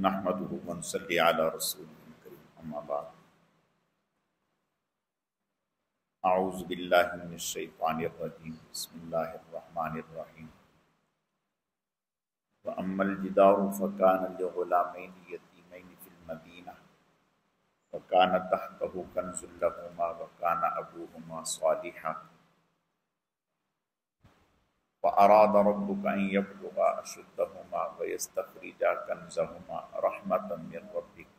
نحمدہ ونصلی علی رسولہ الکریم اما بعد اعوذ باللہ من الشیطان الرجیم بسم اللہ الرحمن الرحیم واما الجدار فکان لغلامین یتیمین فی المدینہ وکان تحتہ کنز لہما وکان ابوہما صالحا وأراد ربك أن يبلغا أشدهما ويستخرجا كنزهما رحمة من ربك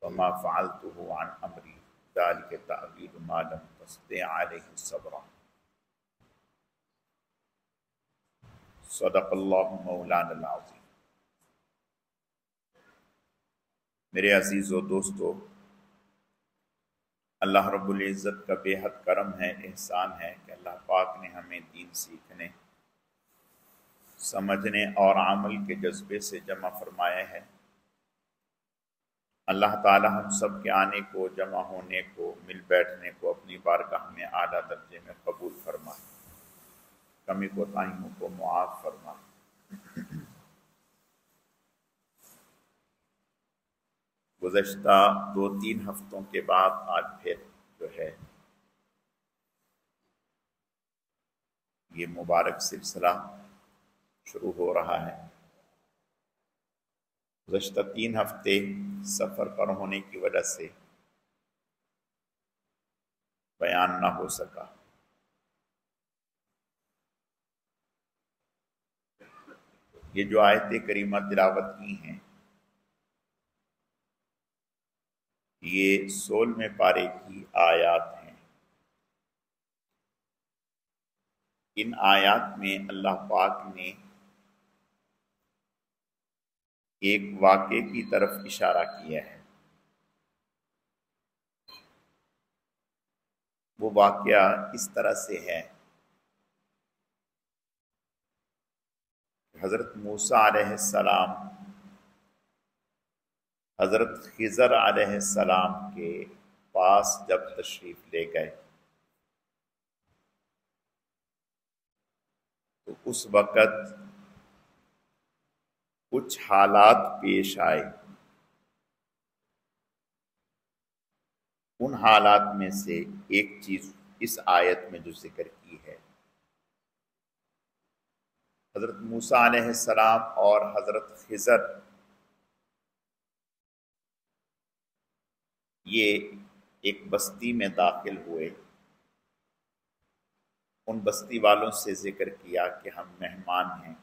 وما فعلته عن أمري ذلك تأويل ما لم تستطع عليه صبرا صدق الله مولانا العظیم۔ میرے عزیز و دوستو، اللہ رب العزت کا بے حد کرم ہے، احسان ہے کہ اللہ پاک نے ہمیں دین سیکھنے، سمجھنے اور عمل کے جذبے سے جمع فرمایا ہے۔ اللہ تعالی ہم سب کے آنے کو، جمع ہونے کو، مل بیٹھنے کو اپنی بارگاہ میں اعلیٰ درجے میں قبول فرمائے، کمی کوتاہیوں کو معاف فرمائے۔ گزشتہ 2-3 ہفتوں کے بعد آج پھر جو ہے یہ مبارک سلسلہ شروع ہو رہا ہے۔ گزشتہ 3 ہفتے سفر پر ہونے کی وجہ سے بیان نہ ہو سکا۔ یہ جو آیت کریمہ تلاوت کی ہیں یہ 16ویں پارے کی آیات ہیں۔ ان آیات میں اللہ پاک نے ایک واقعے کی طرف اشارہ کیا ہے۔ وہ واقعہ اس طرح سے ہے، حضرت موسیٰ علیہ السلام حضرت خضر علیہ السلام کے پاس جب تشریف لے گئے تو اس وقت کچھ حالات پیش آئے۔ ان حالات میں سے ایک چیز اس آیت میں جو ذکر کی ہے، حضرت موسیٰ علیہ السلام اور حضرت خضر یہ ایک بستی میں داخل ہوئے۔ ان بستی والوں سے ذکر کیا کہ ہم مہمان ہیں،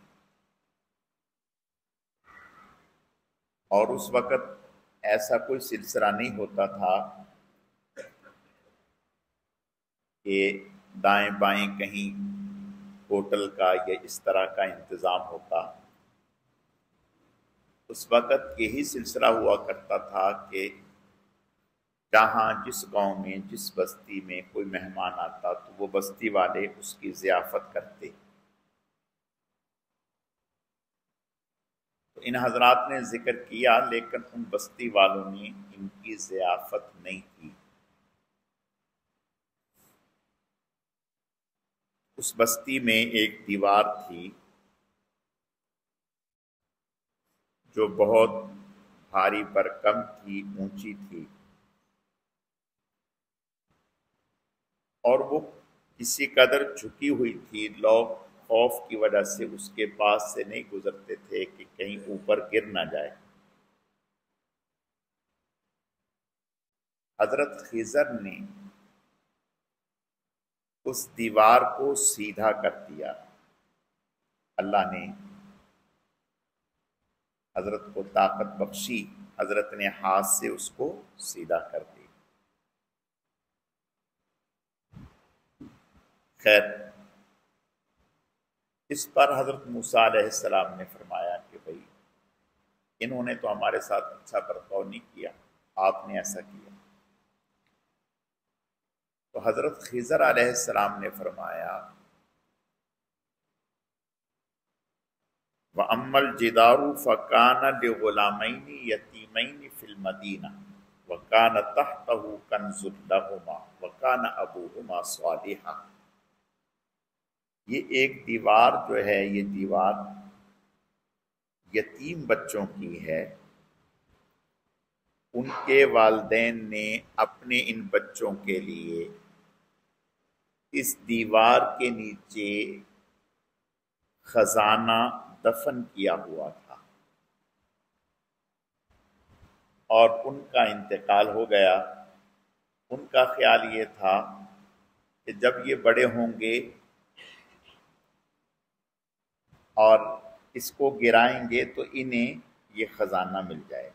اور اس وقت ایسا کوئی سلسلہ نہیں ہوتا تھا کہ دائیں بائیں کہیں ہوٹل کا یا اس طرح کا انتظام ہوتا۔ اس وقت یہی سلسلہ ہوا کرتا تھا کہ جہاں جس گاؤں میں، جس بستی میں کوئی مہمان آتا تو وہ بستی والے اس کی ضیافت کرتے۔ تو ان حضرات نے ذکر کیا، لیکن ان بستی والوں نے ان کی ضیافت نہیں کی۔ اس بستی میں ایک دیوار تھی جو بہت بھاری بھرکم تھی، اونچی تھی، اور وہ کسی قدر جھکی ہوئی تھی۔ لوگ خوف کی وجہ سے اس کے پاس سے نہیں گزرتے تھے کہ کہیں اوپر گر نہ جائے۔ حضرت خضر نے اس دیوار کو سیدھا کر دیا۔ اللہ نے حضرت کو طاقت بخشی، حضرت نے ہاتھ سے اس کو سیدھا کر دیا۔ خیر، اس پر حضرت موسیٰ علیہ السلام نے فرمایا کہ بھئی انہوں نے تو ہمارے ساتھ اچھا برتاؤ نہیں کیا، آپ نے ایسا کیا۔ تو حضرت خضر علیہ السلام نے فرمایا وَأَمَّا الْجِدَارُ فَكَانَ لِغُلَامَيْنِ يَتِيمَيْنِ فِي الْمَدِينَةِ وَكَانَ تَحْتَهُ كَنْزٌ لَهُمَا وَكَانَ أَبُوهُمَا صَالِحًا۔ یہ ایک دیوار جو ہے، یہ دیوار یتیم بچوں کی ہے، ان کے والدین نے اپنے ان بچوں کے لیے اس دیوار کے نیچے خزانہ دفن کیا ہوا تھا، اور ان کا انتقال ہو گیا۔ ان کا خیال یہ تھا کہ جب یہ بڑے ہوں گے اور اس کو گرائیں گے تو انہیں یہ خزانہ مل جائے۔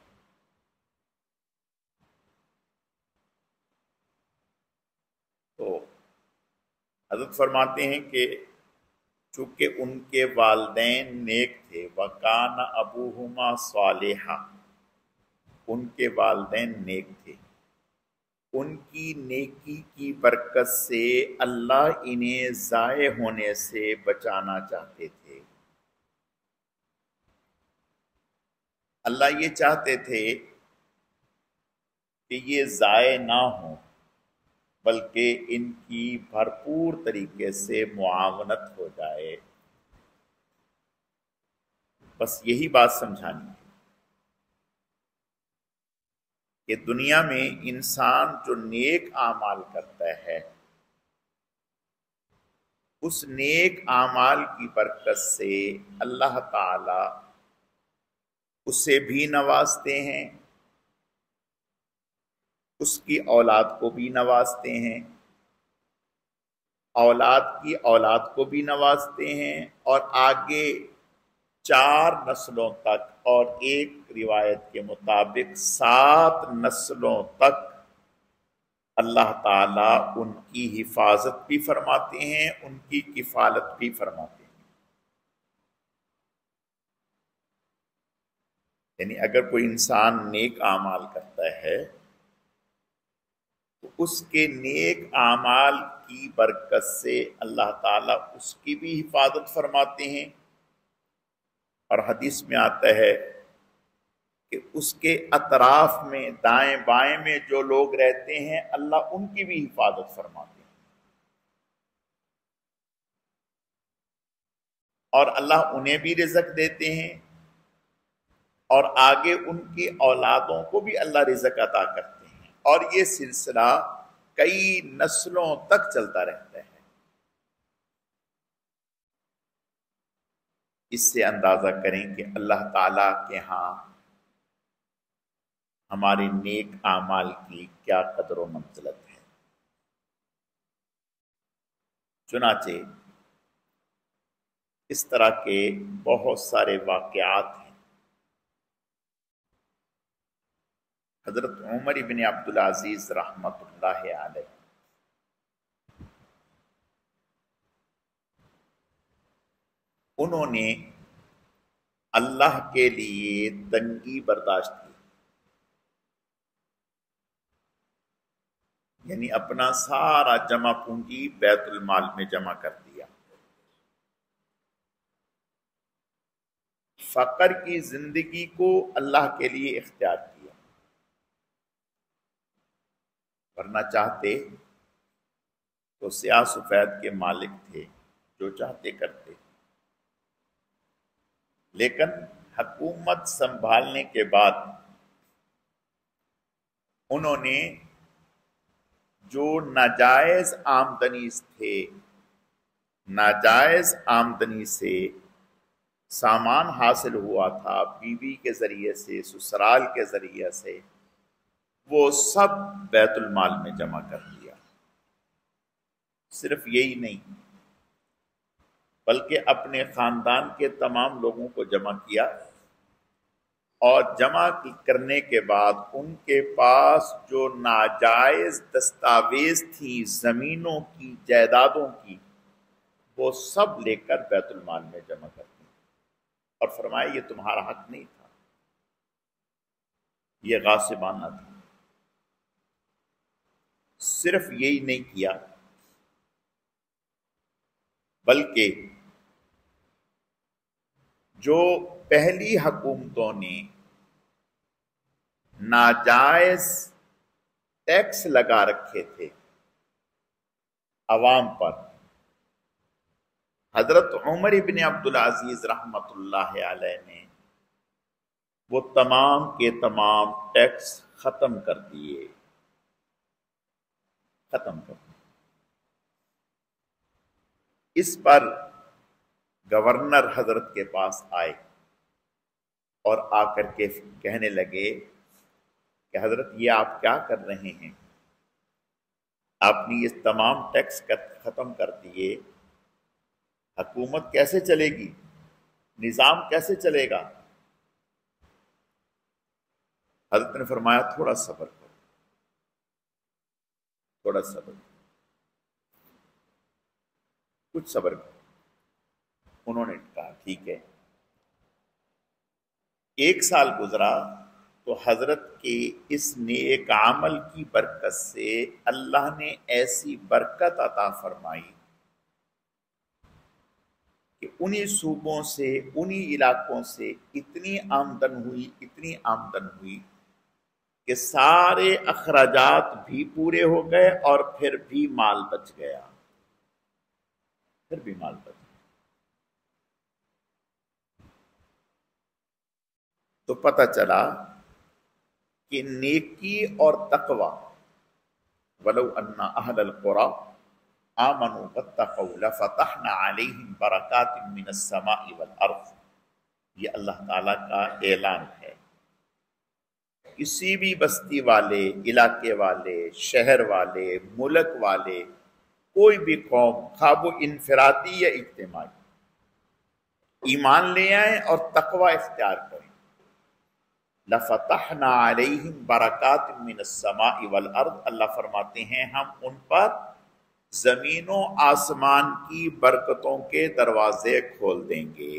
تو حضرت فرماتے ہیں کہ چونکہ ان کے والدین نیک تھے، وَكَانَ أَبُوهُمَا صَالِحًا، ان کے والدین نیک تھے، ان کی نیکی کی برکت سے اللہ انہیں ضائع ہونے سے بچانا چاہتے تھے۔ اللہ یہ چاہتے تھے کہ یہ ضائع نہ ہوں، بلکہ ان کی بھرپور طریقے سے معاونت ہو جائے۔ بس یہی بات سمجھانی ہے کہ دنیا میں انسان جو نیک اعمال کرتا ہے، اس نیک اعمال کی برکت سے اللہ تعالی اسے بھی نوازتے ہیں، اس کی اولاد کو بھی نوازتے ہیں، اولاد کی اولاد کو بھی نوازتے ہیں، اور آگے 4 نسلوں تک، اور ایک روایت کے مطابق 7 نسلوں تک اللہ تعالیٰ ان کی حفاظت بھی فرماتے ہیں، ان کی کفالت بھی فرماتے ہیں۔ یعنی اگر کوئی انسان نیک اعمال کرتا ہے تو اس کے نیک اعمال کی برکت سے اللہ تعالیٰ اس کی بھی حفاظت فرماتے ہیں، اور حدیث میں آتا ہے کہ اس کے اطراف میں دائیں بائیں میں جو لوگ رہتے ہیں اللہ ان کی بھی حفاظت فرماتے ہیں، اور اللہ انہیں بھی رزق دیتے ہیں، اور آگے ان کی اولادوں کو بھی اللہ رزق عطا کرتے ہیں، اور یہ سلسلہ کئی نسلوں تک چلتا رہتا ہے۔ اس سے اندازہ کریں کہ اللہ تعالیٰ کے ہاں ہمارے نیک اعمال کی کیا قدر و منزلت ہے۔ چنانچہ اس طرح کے بہت سارے واقعات ہیں۔ حضرت عمر بن عبدالعزیز رحمۃ اللہ علیہ انہوں نے اللہ کے لیے تنگی برداشت کی، یعنی اپنا سارا جمع پونجی بیت المال میں جمع کر دیا، فقر کی زندگی کو اللہ کے لیے اختیار کیا، ورنہ چاہتے تو سیاہ سفید کے مالک تھے، جو چاہتے کرتے، لیکن حکومت سنبھالنے کے بعد انہوں نے جو ناجائز آمدنی تھے، ناجائز آمدنی سے سامان حاصل ہوا تھا بیوی کے ذریعے سے، سسرال کے ذریعے سے، وہ سب بیت المال میں جمع کر دیا۔ صرف یہی نہیں بلکہ اپنے خاندان کے تمام لوگوں کو جمع کیا، اور جمع کرنے کے بعد ان کے پاس جو ناجائز دستاویز تھی زمینوں کی، جائیدادوں کی، وہ سب لے کر بیت المال میں جمع کر دی، اور فرمایا یہ تمہارا حق نہیں تھا، یہ غاصبانہ تھا۔ صرف یہی نہیں کیا بلکہ جو پہلی حکومتوں نے ناجائز ٹیکس لگا رکھے تھے عوام پر، حضرت عمر بن عبدالعزیز رحمۃ اللہ علیہ نے وہ تمام کے تمام ٹیکس ختم کر دیے، ختم کر دیے۔ اس پر گورنر حضرت کے پاس آئے اور آ کر کے کہنے لگے کہ حضرت یہ آپ کیا کر رہے ہیں؟ آپ نے یہ تمام ٹیکس ختم کر دیے، حکومت کیسے چلے گی؟ نظام کیسے چلے گا؟ حضرت نے فرمایا تھوڑا صبر کرو، تھوڑا صبر کرو، کچھ صبر کرو۔ انہوں نے کہا ٹھیک ہے۔ 1 سال گزرا تو حضرت کے اس نیک عمل کی برکت سے اللہ نے ایسی برکت عطا فرمائی کہ انہی صوبوں سے، انہی علاقوں سے اتنی آمدن ہوئی کہ سارے اخراجات بھی پورے ہو گئے اور پھر بھی مال بچ گیا، پھر بھی مال بچ گیا۔ تو پتہ چلا کہ نیکی اور تقوی، وَلَوْ أَنَّ أَهْلَ الْقُرَىٰ آمَنُوا وَاتَّقَوْا لَفَتَحْنَا عَلَيْهِمْ بَرَكَاتٍ مِّنَ السَّمَاءِ وَالْأَرْضِ، یہ اللہ تعالیٰ کا اعلان ہے۔ کسی بھی بستی والے، علاقے والے، شہر والے، ملک والے، کوئی بھی قوم، خواہ وہ انفرادی یا اجتماعی، ایمان لے آئیں اور تقوی اختیار کریں، لَفَتَحْنَا عَلَيْهِمْ بَرَكَاتٍ مِّنَ السَّمَاءِ وَالْأَرْضِ، اللہ فرماتے ہیں ہم ان پر زمین و آسمان کی برکتوں کے دروازے کھول دیں گے۔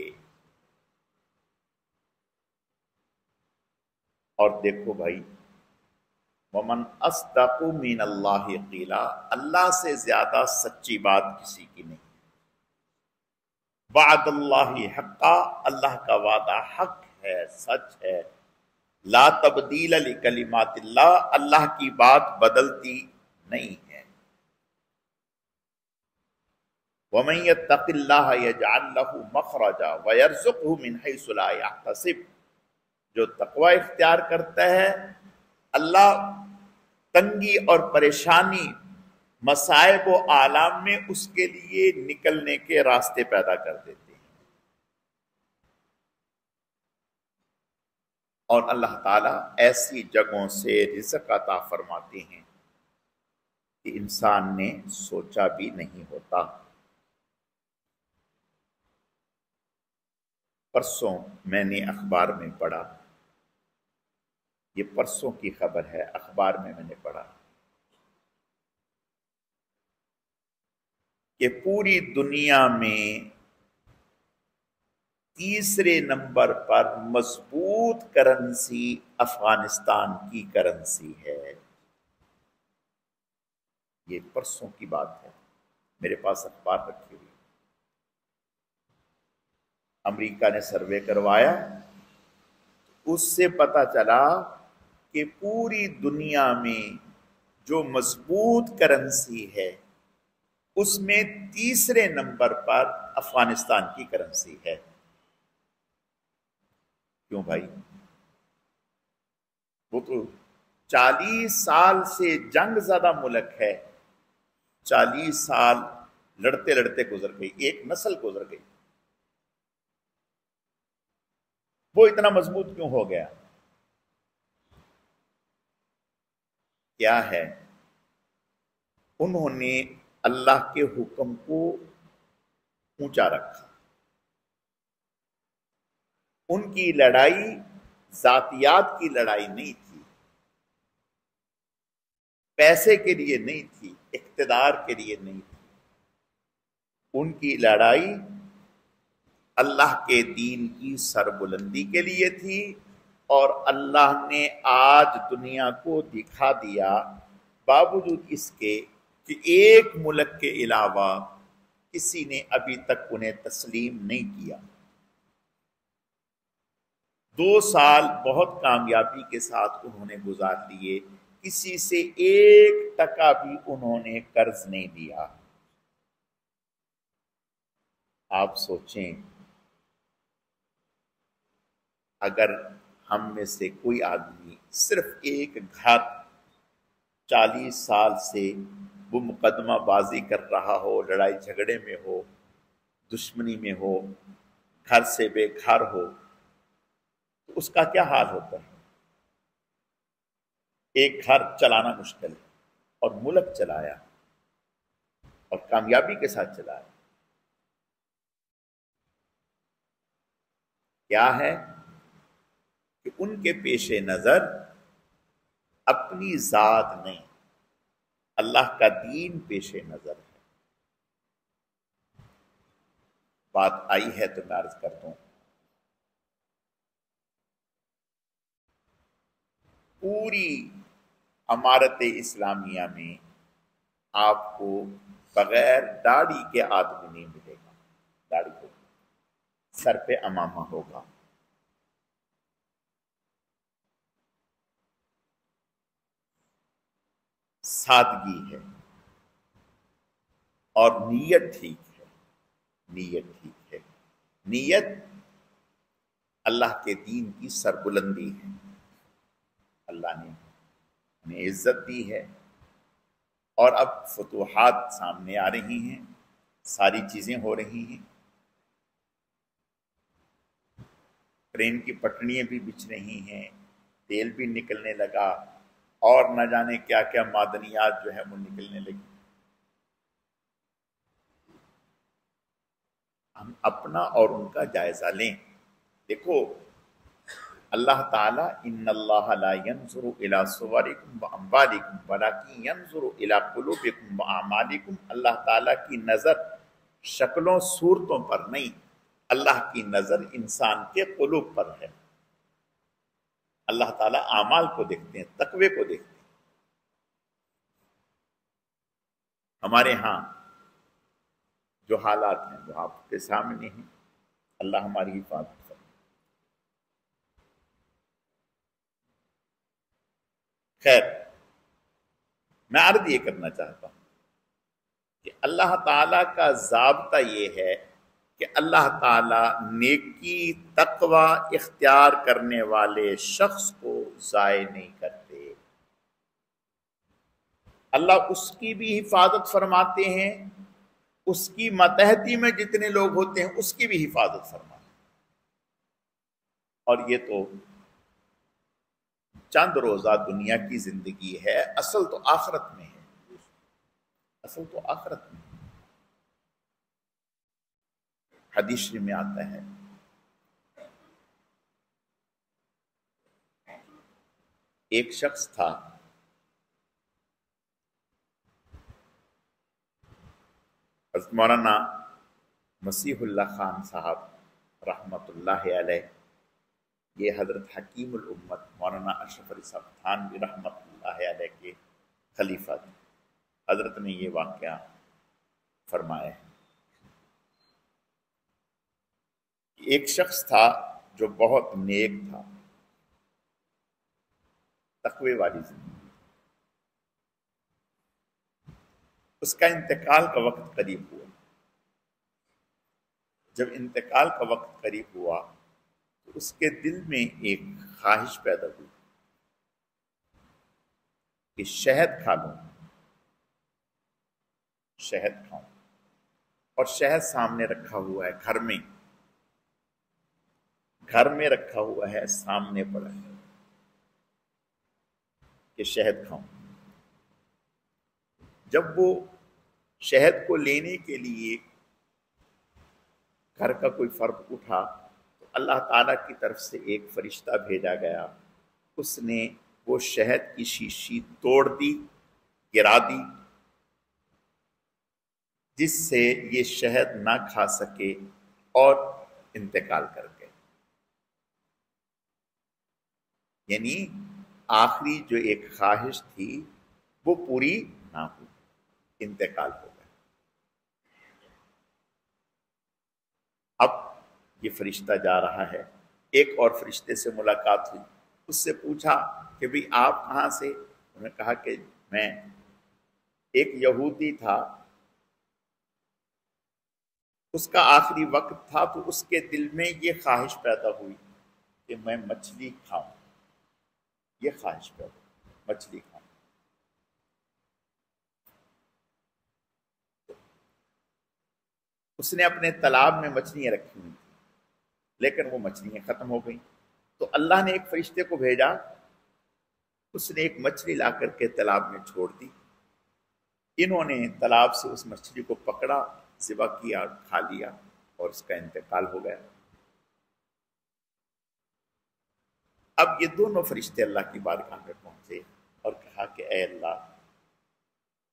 اور دیکھو بھائی، وَمَنْ أَصْدَقُ مِنَ اللَّهِ قِيلًا، اللہ سے زیادہ سچی بات کسی کی نہیں۔ وعد اللہ حقا، اللہ کا وعدہ حق ہے، سچ ہے۔ لا تبدیل لکلمات اللہ، اللہ کی بات بدلتی نہیں ہے۔ وَمَن يَتَّقِ اللَّهَ يَجْعَل لَّهُ مَخْرَجًا وَيَرْزُقْهُ مِنْ حَيْثُ لَا يَحْتَسِبُ، جو تقوی اختیار کرتا ہے اللہ تنگی اور پریشانی، مصائب و آلام میں اس کے لیے نکلنے کے راستے پیدا کر دیتے ہیں۔ اور اللہ تعالیٰ ایسی جگہوں سے رزق عطا فرماتے ہیں کہ انسان نے سوچا بھی نہیں ہوتا۔ پرسوں میں نے اخبار میں پڑھا، یہ پرسوں کی خبر ہے، اخبار میں نے پڑھا کہ پوری دنیا میں تیسرے نمبر پر مضبوط کرنسی افغانستان کی کرنسی ہے۔ یہ پرسوں کی بات ہے، میرے پاس اخبار رکھی ہوئی۔ امریکہ نے سروے کروایا، اس سے پتہ چلا کہ پوری دنیا میں جو مضبوط کرنسی ہے اس میں تیسرے نمبر پر افغانستان کی کرنسی ہے۔ کیوں بھائی؟ وہ تو 40 سال سے جنگ زدہ ملک ہے، 40 سال لڑتے لڑتے گزر گئی، ایک نسل گزر گئی، وہ اتنا مضبوط کیوں ہو گیا؟ کیا ہے؟ انہوں نے اللہ کے حکم کو اونچا رکھا۔ ان کی لڑائی ذاتیات کی لڑائی نہیں تھی، پیسے کے لیے نہیں تھی، اقتدار کے لیے نہیں تھی، ان کی لڑائی اللہ کے دین کی سربلندی کے لیے تھی۔ اور اللہ نے آج دنیا کو دکھا دیا، باوجود اس کے کہ ایک ملک کے علاوہ کسی نے ابھی تک انہیں تسلیم نہیں کیا۔ 2 سال بہت کامیابی کے ساتھ انہوں نے گزار لیے، کسی سے 1 ٹکا بھی انہوں نے قرض نہیں لیا۔ آپ سوچیں، اگر ہم میں سے کوئی آدمی صرف ایک گھر 40 سال سے وہ مقدمہ بازی کر رہا ہو، لڑائی جھگڑے میں ہو، دشمنی میں ہو، گھر سے بے گھر ہو، تو اس کا کیا حال ہوتا ہے؟ ایک گھر چلانا مشکل ہے، اور ملک چلایا اور کامیابی کے ساتھ چلایا. کیا ہے کہ ان کے پیش نظر اپنی ذات نہیں، اللہ کا دین پیش نظر ہے. بات آئی ہے تو میں عرض کرتا ہوں، پوری عمارت اسلامیہ میں آپ کو بغیر داڑھی کے آدمی نہیں ملے گا. داڑھی ہوگی، سر پہ امامہ ہوگا، سادگی ہے، اور نیت ٹھیک ہے. نیت ٹھیک ہے. نیت اللہ کے دین کی سربلندی ہے. اللہ نے ہمیں عزت دی ہے، اور اب فتوحات سامنے آ رہی ہیں، ساری چیزیں ہو رہی ہیں، ٹرین کی پٹڑیاں بھی بچھ رہی ہیں، تیل بھی نکلنے لگا، اور نہ جانے کیا کیا معدنیات جو ہے وہ نکلنے لگی. ہم اپنا اور ان کا جائزہ لیں. دیکھو اللہ تعالیٰ ان اللہ لا ينظر الى صورکم واموالکم ولکن ينظر الى قلوبکم واعمالکم. اللہ تعالیٰ کی نظر شکلوں صورتوں پر نہیں، اللہ کی نظر انسان کے قلوب پر ہے. اللہ تعالیٰ اعمال کو دیکھتے ہیں، تقوی کو دیکھتے ہیں. ہمارے ہاں جو حالات ہیں وہ آپ کے سامنے ہیں. اللہ ہماری حفاظت کرے. خیر، میں عرض یہ کرنا چاہتا ہوں کہ اللہ تعالیٰ کا ضابطہ یہ ہے کہ اللہ تعالیٰ نیکی تقوی اختیار کرنے والے شخص کو ضائع نہیں کرتے. اللہ اس کی بھی حفاظت فرماتے ہیں، اس کی ماتحتی میں جتنے لوگ ہوتے ہیں اس کی بھی حفاظت فرماتے ہیں. اور یہ تو چند روزہ دنیا کی زندگی ہے، اصل تو آخرت میں ہے. اصل تو آخرت میں ہے. حدیث شریف میں آتا ہے ایک شخص تھا، حضرت مولانا مسیح اللہ خان صاحب رحمۃ اللہ علیہ، یہ حضرت حکیم الامت مولانا اشرف علی صاحب تھانوی رحمۃ اللہ علیہ کے خلیفہ تھے. حضرت نے یہ واقعہ فرمایا ہے. ایک شخص تھا جو بہت نیک تھا، تقوی والی زندگی. اس کا انتقال کا وقت قریب ہوا. جب انتقال کا وقت قریب ہوا تو اس کے دل میں ایک خواہش پیدا ہوئی کہ شہد کھا لوں، شہد کھاؤں. اور شہد سامنے رکھا ہوا ہے، گھر میں رکھا ہوا ہے، سامنے پڑا ہے کہ شہد کھاؤں. جب وہ شہد کو لینے کے لیے گھر کا کوئی فرد اٹھا تو اللہ تعالیٰ کی طرف سے ایک فرشتہ بھیجا گیا. اس نے وہ شہد کی شیشی توڑ دی، گرا دی، جس سے یہ شہد نہ کھا سکے اور انتقال کر گئے. یعنی آخری جو ایک خواہش تھی وہ پوری نہ ہوئی، انتقال ہو گیا. اب یہ فرشتہ جا رہا ہے، ایک اور فرشتے سے ملاقات ہوئی. اس سے پوچھا کہ بھئی آپ کہاں سے؟ انہوں نے کہا کہ میں ایک یہودی تھا، اس کا آخری وقت تھا تو اس کے دل میں یہ خواہش پیدا ہوئی کہ میں مچھلی کھاؤں، یہ خواہش پیدا ہو، مچھلی کھاؤں. اس نے اپنے تالاب میں مچھلیاں رکھی ہوئی تھیں، لیکن وہ مچھلیاں ختم ہو گئیں. تو اللہ نے ایک فرشتے کو بھیجا، اس نے ایک مچھلی لا کر کے تالاب میں چھوڑ دی. انہوں نے تالاب سے اس مچھلی کو پکڑا، ذبح کیا، کھا لیا اور اس کا انتقال ہو گیا. اب یہ دونوں فرشتے اللہ کی بارگاہ میں پہنچے اور کہا کہ اے اللہ،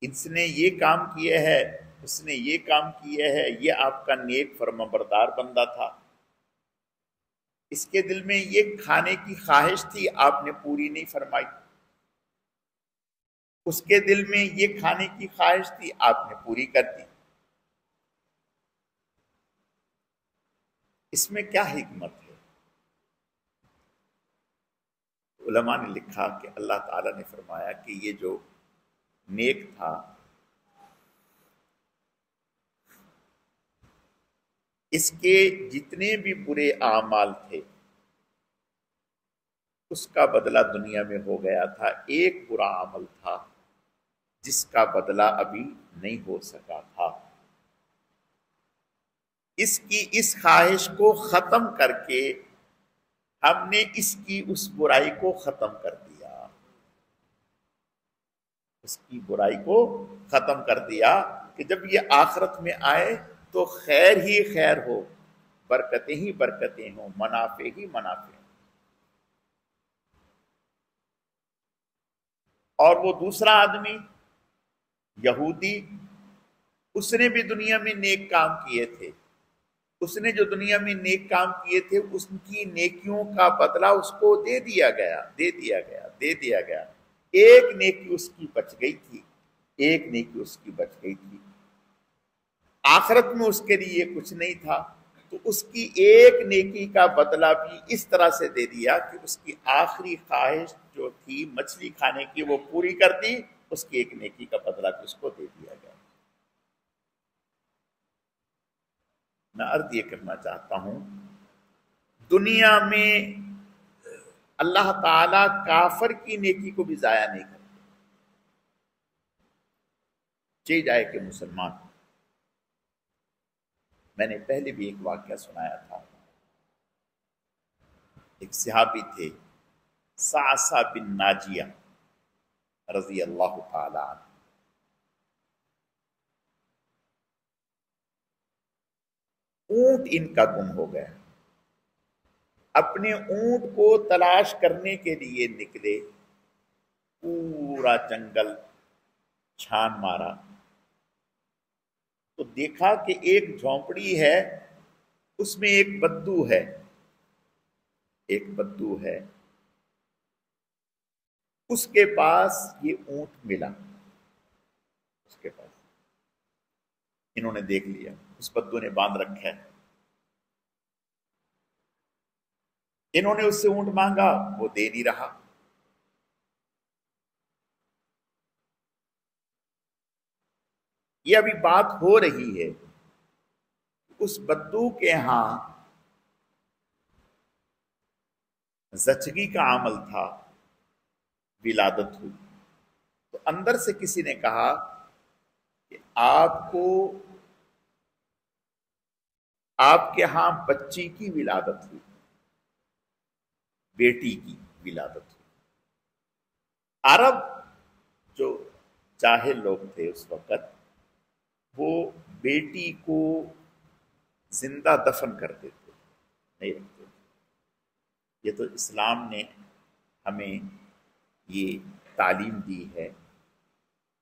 اس نے یہ کام کیا ہے، اس نے یہ کام کیا ہے، یہ آپ کا نیک فرمانبردار بندہ تھا، اس کے دل میں یہ کھانے کی خواہش تھی، آپ نے پوری نہیں فرمائی. اس کے دل میں یہ کھانے کی خواہش تھی، آپ نے پوری کر دی. اس میں کیا حکمت ہے؟ علماء نے لکھا کہ اللہ تعالیٰ نے فرمایا کہ یہ جو نیک تھا، اس کے جتنے بھی برے اعمال تھے اس کا بدلہ دنیا میں ہو گیا تھا. ایک برا عمل تھا جس کا بدلہ ابھی نہیں ہو سکا تھا. اس کی اس خواہش کو ختم کر کے ہم نے اس کی اس برائی کو ختم کر دیا، اس کی برائی کو ختم کر دیا کہ جب یہ آخرت میں آئے تو خیر ہی خیر ہو، برکتیں ہی برکتیں ہوں، منافع ہی منافع. اور وہ دوسرا آدمی یہودی، اس نے بھی دنیا میں نیک کام کیے تھے، اس نے جو دنیا میں نیک کام کیے تھے اس کی نیکیوں کا بدلہ اس کو دے دیا گیا. ایک نیکی اس کی بچ گئی تھی، ایک نیکی اس کی بچ گئی تھی. آخرت میں اس کے لیے کچھ نہیں تھا، تو اس کی ایک نیکی کا بدلہ بھی اس طرح سے دے دیا کہ اس کی آخری خواہش جو تھی مچھلی کھانے کی وہ پوری کر دی، اس کی ایک نیکی کا بدلہ بھی اس کو دے دیا گیا. میں عرض یہ کرنا چاہتا ہوں، دنیا میں اللہ تعالی کافر کی نیکی کو بھی ضائع نہیں کرتے. چاہیے جائے کہ مسلمان، میں نے پہلے بھی ایک واقعہ سنایا تھا. ایک صحابی تھے صعصع بن ناجیہ رضی اللہ تعالی عنہ. اونٹ ان کا گم ہو گیا. اپنے اونٹ کو تلاش کرنے کے لیے نکلے، پورا جنگل چھان مارا تو دیکھا کہ ایک جھونپڑی ہے، اس میں ایک بدو ہے، اس کے پاس یہ اونٹ ملا. اس کے پاس انہوں نے دیکھ لیا اس بدو نے باندھ رکھا ہے. انہوں نے اس سے اونٹ مانگا، وہ دے نہیں رہا. یہ ابھی بات ہو رہی ہے، اس بدو کے ہاں زچگی کا عمل تھا، ولادت ہوئی. تو اندر سے کسی نے کہا کہ آپ کے ہاں بچی کی ولادت ہوئی، بیٹی کی ولادت ہوئی. عرب جو جاہل لوگ تھے اس وقت، وہ بیٹی کو زندہ دفن کر دیتے، نہیں رکھتے. یہ تو اسلام نے ہمیں یہ تعلیم دی ہے،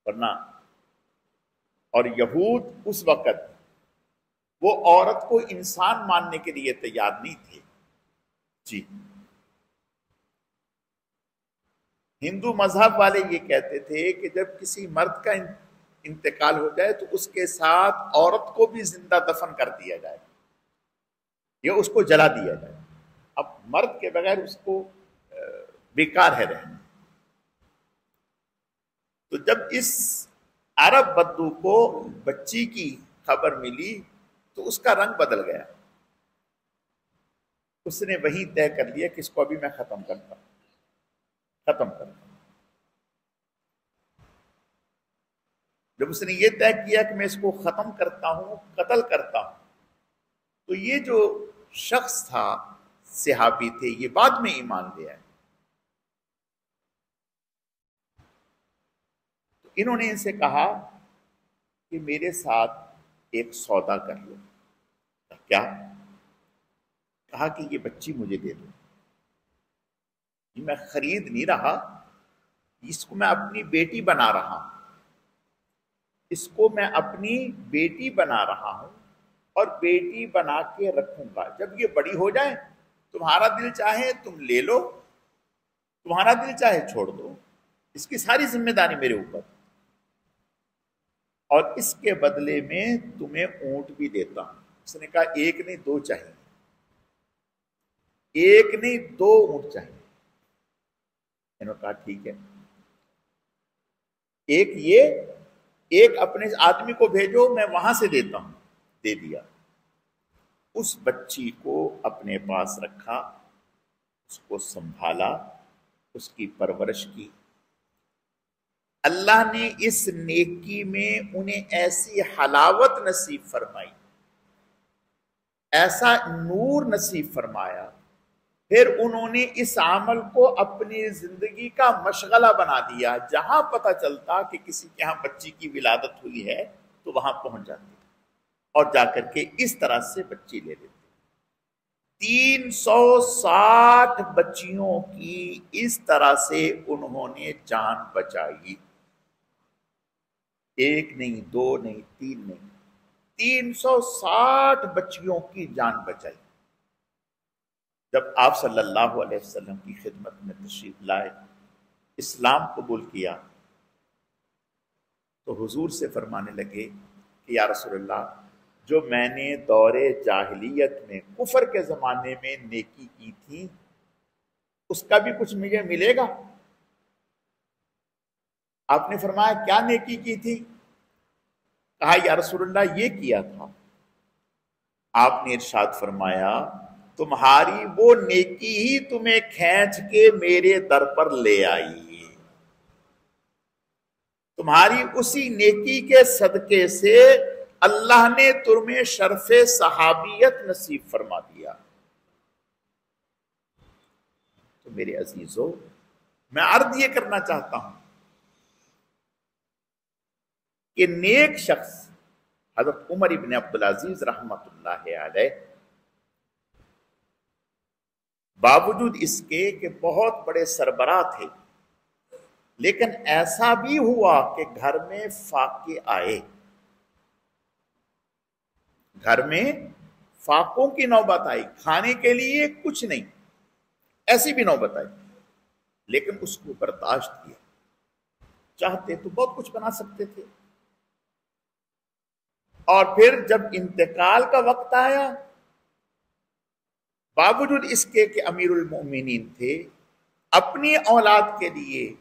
ورنہ اور یہود اس وقت وہ عورت کو انسان ماننے کے لیے تیار نہیں تھے. جی، ہندو مذہب والے یہ کہتے تھے کہ جب کسی مرد کا انتقال ہو جائے تو اس کے ساتھ عورت کو بھی زندہ دفن کر دیا جائے یا اس کو جلا دیا جائے. اب مرد کے بغیر اس کو بیکار ہے رہنا. تو جب اس عرب بدو کو بچی کی خبر ملی تو اس کا رنگ بدل گیا. اس نے وہی طے کر لیا کہ اس کو ابھی میں ختم کرتا ہوں. جب اس نے یہ طے کیا کہ میں اس کو ختم کرتا ہوں، قتل کرتا ہوں، تو یہ جو شخص تھا، صحابی تھے، یہ بعد میں ایمان لے آئے. تو انہوں نے ان سے کہا کہ میرے ساتھ ایک سودا کر لو. کیا؟ کہا کہ یہ بچی مجھے دے دو. یہ میں خرید نہیں رہا، اس کو میں اپنی بیٹی بنا رہا ہوں. اس کو میں اپنی بیٹی بنا رہا ہوں اور بیٹی بنا کے رکھوں گا. جب یہ بڑی ہو جائے، تمہارا دل چاہے تم لے لو، تمہارا دل چاہے چھوڑ دو. اس کی ساری ذمہ داری میرے اوپر، اور اس کے بدلے میں تمہیں اونٹ بھی دیتا ہوں. اس نے کہا ایک نہیں دو چاہیے، ایک نہیں دو اونٹ چاہیے. انہوں نے کہا ٹھیک ہے، ایک یہ، ایک اپنے آدمی کو بھیجو، میں وہاں سے دیتا ہوں. دے دیا. اس بچی کو اپنے پاس رکھا، اس کو سنبھالا، اس کی پرورش کی. اللہ نے اس نیکی میں انہیں ایسی حلاوت نصیب فرمائی، ایسا نور نصیب فرمایا. پھر انہوں نے اس عمل کو اپنی زندگی کا مشغلہ بنا دیا. جہاں پتہ چلتا کہ کسی کے ہاں بچی کی ولادت ہوئی ہے تو وہاں پہنچ جاتے اور جا کر کے اس طرح سے بچی لے لیتے. 360 بچیوں کی اس طرح سے انہوں نے جان بچائی. ایک نہیں، دو نہیں، تین نہیں، 360 بچیوں کی جان بچائی. جب آپ صلی اللہ علیہ وسلم کی خدمت میں تشریف لائے، اسلام قبول کیا، تو حضور سے فرمانے لگے کہ یا رسول اللہ، جو میں نے دور جاہلیت میں کفر کے زمانے میں نیکی کی تھی، اس کا بھی کچھ مجھے ملے گا؟ آپ نے فرمایا کیا نیکی کی تھی؟ کہا یا رسول اللہ یہ کیا تھا. آپ نے ارشاد فرمایا تمہاری وہ نیکی ہی تمہیں کھینچ کے میرے در پر لے آئی. تمہاری اسی نیکی کے صدقے سے اللہ نے تمہیں شرف صحابیت نصیب فرما دیا. تو میرے عزیزو، میں عرض یہ کرنا چاہتا ہوں کہ نیک شخص حضرت عمر ابن عبدالعزیز رحمت اللہ علیہ، باوجود اس کے کہ بہت بڑے سربراہ تھے، لیکن ایسا بھی ہوا کہ گھر میں فاقے آئے، گھر میں فاقوں کی نوبت آئی، کھانے کے لیے کچھ نہیں، ایسی بھی نوبت آئی، لیکن اس کو برداشت کیا. چاہتے تو بہت کچھ بنا سکتے تھے. اور پھر جب انتقال کا وقت آیا، باوجود اس کے کہ امیر المؤمنین تھے، اپنی اولاد کے لیے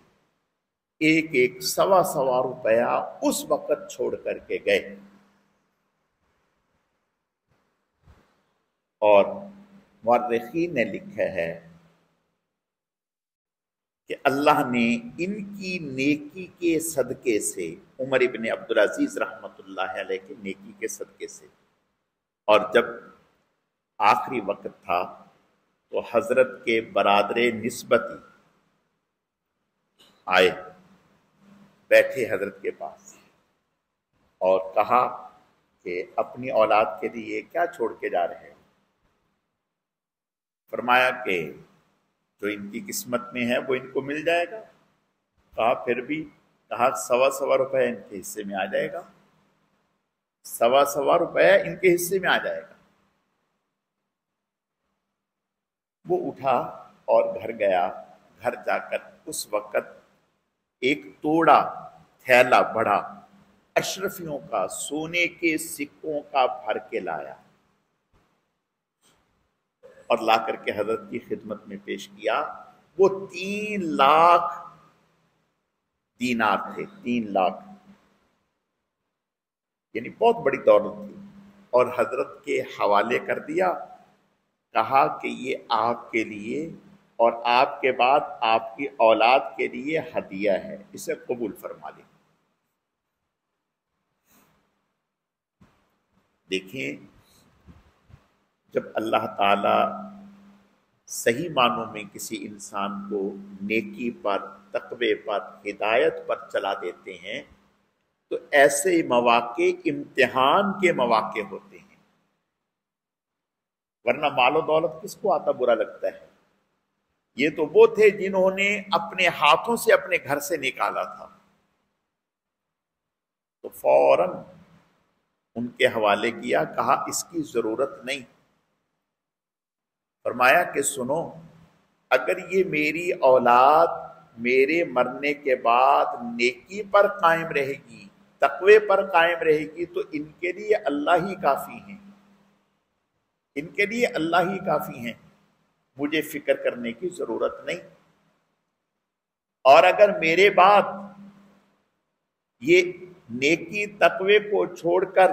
ایک ایک سوا روپیہ اس وقت چھوڑ کر کے گئے. اور مورخین نے لکھا ہے کہ اللہ نے ان کی نیکی کے صدقے سے، عمر ابن عبدالعزیز رحمت اللہ علیہ کی نیکی کے صدقے سے، اور جب آخری وقت تھا تو حضرت کے برادر نسبتی آئے، بیٹھے حضرت کے پاس اور کہا کہ اپنی اولاد کے لیے کیا چھوڑ کے جا رہے ہیں؟ فرمایا کہ جو ان کی قسمت میں ہے وہ ان کو مل جائے گا. کہا پھر بھی؟ کہا سوا روپے ان کے حصے میں آ جائے گا، سوا روپے ان کے حصے میں آ جائے گا. وہ اٹھا اور گھر گیا. گھر جا کر اس وقت ایک توڑا تھیلا بڑا اشرفیوں کا، سونے کے سکوں کا بھر کے لایا اور لا کر کے حضرت کی خدمت میں پیش کیا. وہ 3 لاکھ دینار تھے، 3 لاکھ، یعنی بہت بڑی دولت تھی. اور حضرت کے حوالے کر دیا. کہا کہ یہ آپ کے لیے اور آپ کے بعد آپ کی اولاد کے لیے ہدیہ ہے، اسے قبول فرما لیں۔ دیکھیں، جب اللہ تعالی صحیح معنوں میں کسی انسان کو نیکی پر، تقوی پر، ہدایت پر چلا دیتے ہیں تو ایسے مواقع امتحان کے مواقع ہوتے ہیں، ورنہ مال و دولت کس کو آتا برا لگتا ہے؟ یہ تو وہ تھے جنہوں نے اپنے ہاتھوں سے اپنے گھر سے نکالا تھا، تو فوراً ان کے حوالے کیا، کہا اس کی ضرورت نہیں۔ فرمایا کہ سنو، اگر یہ میری اولاد میرے مرنے کے بعد نیکی پر قائم رہے گی، تقوی پر قائم رہے گی، تو ان کے لیے اللہ ہی کافی ہیں، ان کے لیے اللہ ہی کافی ہیں، مجھے فکر کرنے کی ضرورت نہیں۔ اور اگر میرے بعد یہ نیکی تقوی کو چھوڑ کر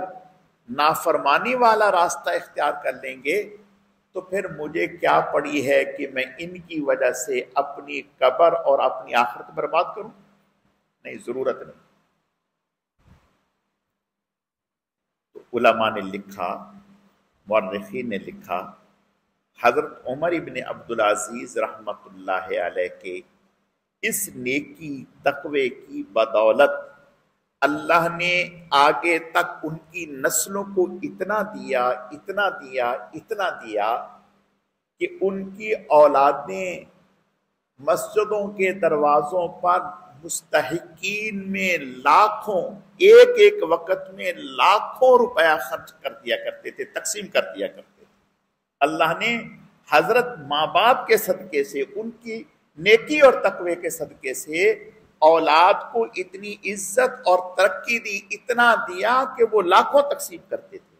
نافرمانی والا راستہ اختیار کر لیں گے تو پھر مجھے کیا پڑی ہے کہ میں ان کی وجہ سے اپنی قبر اور اپنی آخرت برباد کروں؟ نہیں، ضرورت نہیں۔ تو علماء نے لکھا، مورخین نے لکھا، حضرت عمر ابن عبدالعزیز رحمت اللہ علیہ کے اس نیکی تقوی کی بدولت اللہ نے آگے تک ان کی نسلوں کو اتنا دیا، اتنا دیا، اتنا دیا کہ ان کی اولادیں مسجدوں کے دروازوں پر مستحقین میں لاکھوں، ایک ایک وقت میں لاکھوں روپیہ خرچ کر دیا کرتے تھے، تقسیم کر دیا کرتے تھے۔ اللہ نے حضرت ماں باپ کے صدقے سے، ان کی نیکی اور تقوی کے صدقے سے اولاد کو اتنی عزت اور ترقی دی، اتنا دیا کہ وہ لاکھوں تقسیم کرتے تھے۔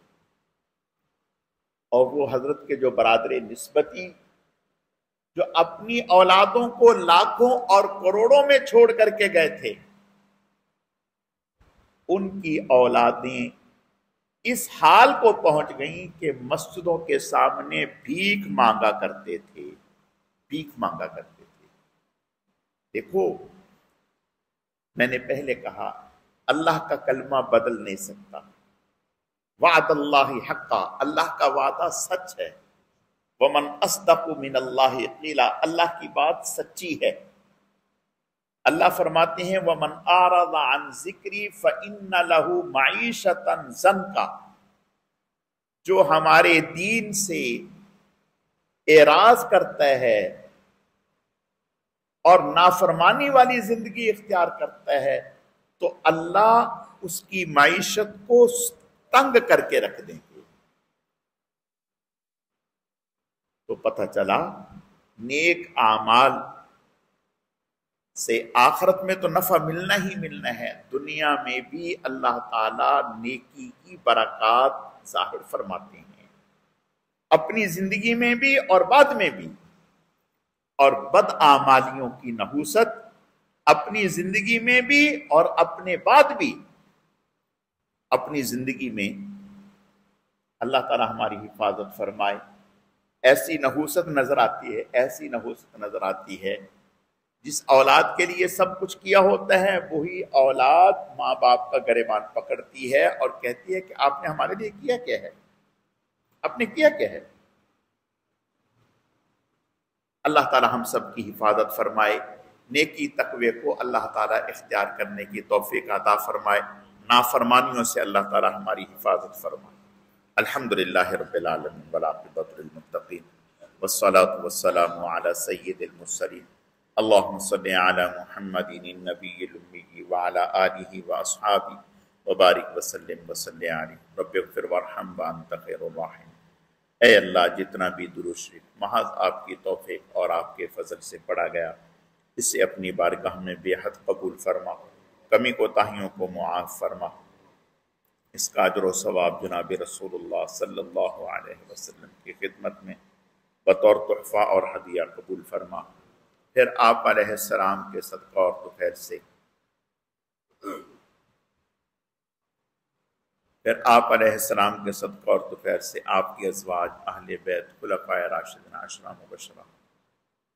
اور وہ حضرت کے جو برادر نسبتی جو اپنی اولادوں کو لاکھوں اور کروڑوں میں چھوڑ کر کے گئے تھے، ان کی اولادیں اس حال کو پہنچ گئیں کہ مسجدوں کے سامنے بھیک مانگا کرتے تھے، بھیک مانگا کرتے تھے۔ دیکھو، میں نے پہلے کہا اللہ کا کلمہ بدل نہیں سکتا، وعد اللہ حقا، اللہ کا وعدہ سچ ہے، ومن اصدق من اللہ قیلا، اللہ کی بات سچی ہے۔ اللہ فرماتے ہیں ومن اعرض عن ذکری فإن له معیشۃ ضنکا، جو ہمارے دین سے اعراض کرتا ہے اور نافرمانی والی زندگی اختیار کرتا ہے تو اللہ اس کی معیشت کو تنگ کر کے رکھ دیں گے۔ تو پتہ چلا نیک اعمال سے آخرت میں تو نفع ملنا ہی ملنا ہے، دنیا میں بھی اللہ تعالی نیکی کی برکات ظاہر فرماتے ہیں، اپنی زندگی میں بھی اور بعد میں بھی۔ اور بد اعمالیوں کی نحوست اپنی زندگی میں بھی اور اپنے بعد بھی۔ اپنی زندگی میں اللہ تعالی ہماری حفاظت فرمائے، ایسی نحوست نظر آتی ہے، ایسی نحوست نظر آتی ہے، جس اولاد کے لیے سب کچھ کیا ہوتا ہے وہی اولاد ماں باپ کا گریبان پکڑتی ہے اور کہتی ہے کہ آپ نے ہمارے لیے کیا کیا ہے، آپ نے کیا کیا ہے۔ اللہ تعالی ہم سب کی حفاظت فرمائے، نیکی تقوی کو اللہ تعالی اختیار کرنے کی توفیق عطا فرمائے، نافرمانیوں سے اللہ تعالی ہماری حفاظت فرمائے۔ الحمدللہ رب العالمین والعاقبۃ للمتقین والصلاة والسلام علی سید المرسلین اللہم صلی علی محمد النبی الامی وعلی آلہ واصحابہ وبارک وسلم وصلی علیہ رب اغفر وارحم وانت خیر الراحمین۔ اے اللہ، جتنا بھی درود شریف محض آپ کی توفیق اور آپ کے فضل سے پڑھا گیا، اسے اپنی بارگاہ میں بے حد قبول فرما، کمی کوتاہیوں کو معاف فرما، اس کا اجر و ثواب جناب رسول اللہ صلی اللہ علیہ وسلم کی خدمت میں بطور تحفہ اور ہدیہ قبول فرما، پھر آپ علیہ السلام کے صدقہ اور طفیل سے پھر آپ علیہ السلام کے صدقہ اور طفیل سے آپ کی ازواج، اہل بیت، خلفائے راشدین، عشرہ مبشرہ،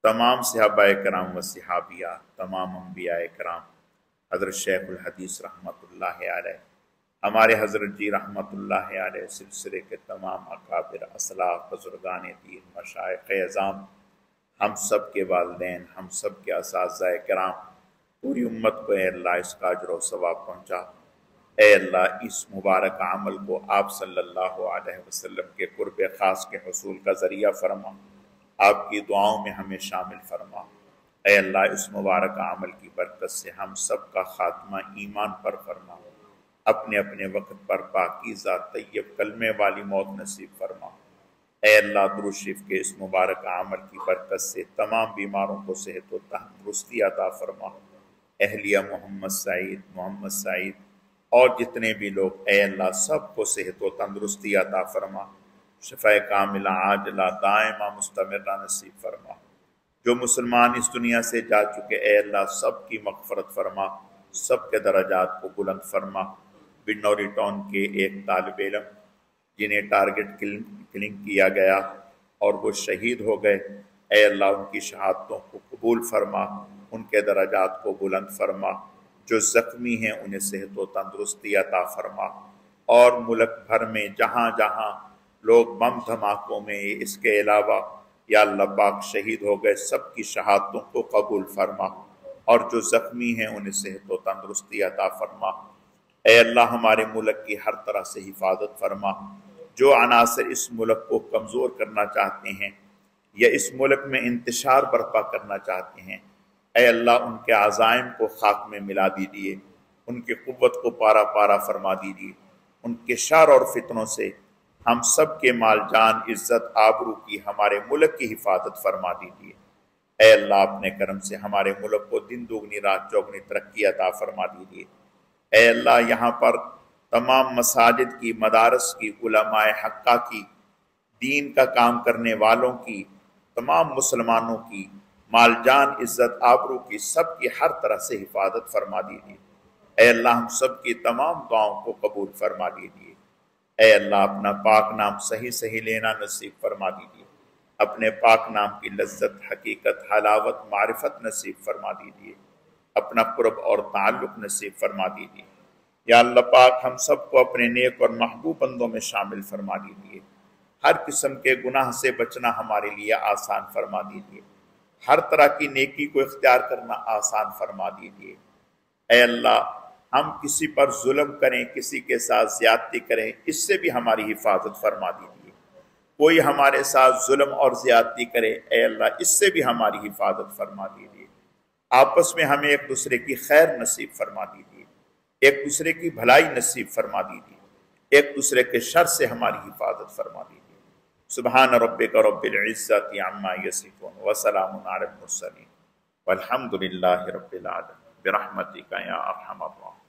تمام صحابہ کرام و صحابیہ، تمام انبیاء کرام، حضرت شیخ الحدیث رحمۃ اللہ علیہ، ہمارے حضرت جی رحمۃ اللہ علیہ، سلسلے کے تمام اکابر، اسلاف، بزرگان دین، مشائخ اعظام، ہم سب کے والدین، ہم سب کے اساتذہ کرام، پوری امت کو اے اللہ اس کا اجر و ثواب پہنچا۔ اے اللہ اس مبارک عمل کو آپ صلی اللہ علیہ وسلم کے قرب خاص کے حصول کا ذریعہ فرما، آپ کی دعاؤں میں ہمیں شامل فرما۔ اے اللہ اس مبارک عمل کی برکت سے ہم سب کا خاتمہ ایمان پر فرما، اپنے اپنے وقت پر پاکیزہ طیب کلمے والی موت نصیب فرما۔ اے اللہ درود شریف کے اس مبارک عمل کی برکت سے تمام بیماروں کو صحت و تندرستی عطا فرما۔ اہلیہ محمد سعید اور جتنے بھی لوگ، اے اللہ سب کو صحت و تندرستی عطا فرما، شفاء کاملہ عاجلہ دائمہ مستمرہ نصیب فرما۔ جو مسلمان اس دنیا سے جا چکے، اے اللہ سب کی مغفرت فرما، سب کے درجات کو بلند فرما۔ بنوری ٹاؤن کے ایک طالب علم جنہیں ٹارگٹ کلنگ کیا گیا اور وہ شہید ہو گئے، اے اللہ ان کی شہادتوں کو قبول فرما، ان کے درجات کو بلند فرما۔ جو زخمی ہیں انہیں صحت و تندرستی عطا فرما، اور ملک بھر میں جہاں جہاں لوگ بم دھماکوں میں اس کے علاوہ یا اللہ پاک شہید ہو گئے، سب کی شہادتوں کو قبول فرما، اور جو زخمی ہیں انہیں صحت و تندرستی عطا فرما۔ اے اللہ ہمارے ملک کی ہر طرح سے حفاظت فرما۔ جو عناصر اس ملک کو کمزور کرنا چاہتے ہیں یا اس ملک میں انتشار برپا کرنا چاہتے ہیں، اے اللہ ان کے عزائم کو خاک میں ملا دیجیے، ان کی قوت کو پارا پارا فرما دیجیے، ان کے شر اور فتنوں سے ہم سب کے مال جان عزت آبرو کی ہمارے ملک کی حفاظت فرما دیجیے۔ اے اللہ اپنے کرم سے ہمارے ملک کو دن دوگنی رات چوگنی ترقی عطا فرما دیجیے۔ اے اللہ یہاں پر تمام مساجد کی، مدارس کی، علماء حقہ کی، دین کا کام کرنے والوں کی، تمام مسلمانوں کی مال جان عزت آبرو کی، سب کی ہر طرح سے حفاظت فرما دیجیے۔ اے اللہ ہم سب کی تمام دعاؤں کو قبول فرما دیجیے۔ اے اللہ اپنا پاک نام صحیح صحیح لینا نصیب فرما دیجیے، اپنے پاک نام کی لذت، حقیقت، حلاوت، معرفت نصیب فرما دیجیے، اپنا قرب اور تعلق نصیب فرما دیجیے۔ یا اللہ پاک ہم سب کو اپنے نیک اور محبوب بندوں میں شامل فرما دیجیے۔ ہر قسم کے گناہ سے بچنا ہمارے لیے آسان فرما دیجیے، ہر طرح کی نیکی کو اختیار کرنا آسان فرما دیجیے۔ اے اللہ ہم کسی پر ظلم کریں، کسی کے ساتھ زیادتی کریں، اس سے بھی ہماری حفاظت فرما دیجیے۔ کوئی ہمارے ساتھ ظلم اور زیادتی کرے، اے اللہ اس سے بھی ہماری حفاظت فرما دیجیے۔ آپس میں ہمیں ایک دوسرے کی خیر نصیب فرما دیجیے، ایک دوسرے کی بھلائی نصیب فرما دیجیے، ایک دوسرے کے شر سے ہماری حفاظت فرما دیجیے۔ سبحان ربک رب العزت عما یصفون وسلام علی المرسلین والحمد للہ رب العالمین برحمتک یا ارحم الراحمین۔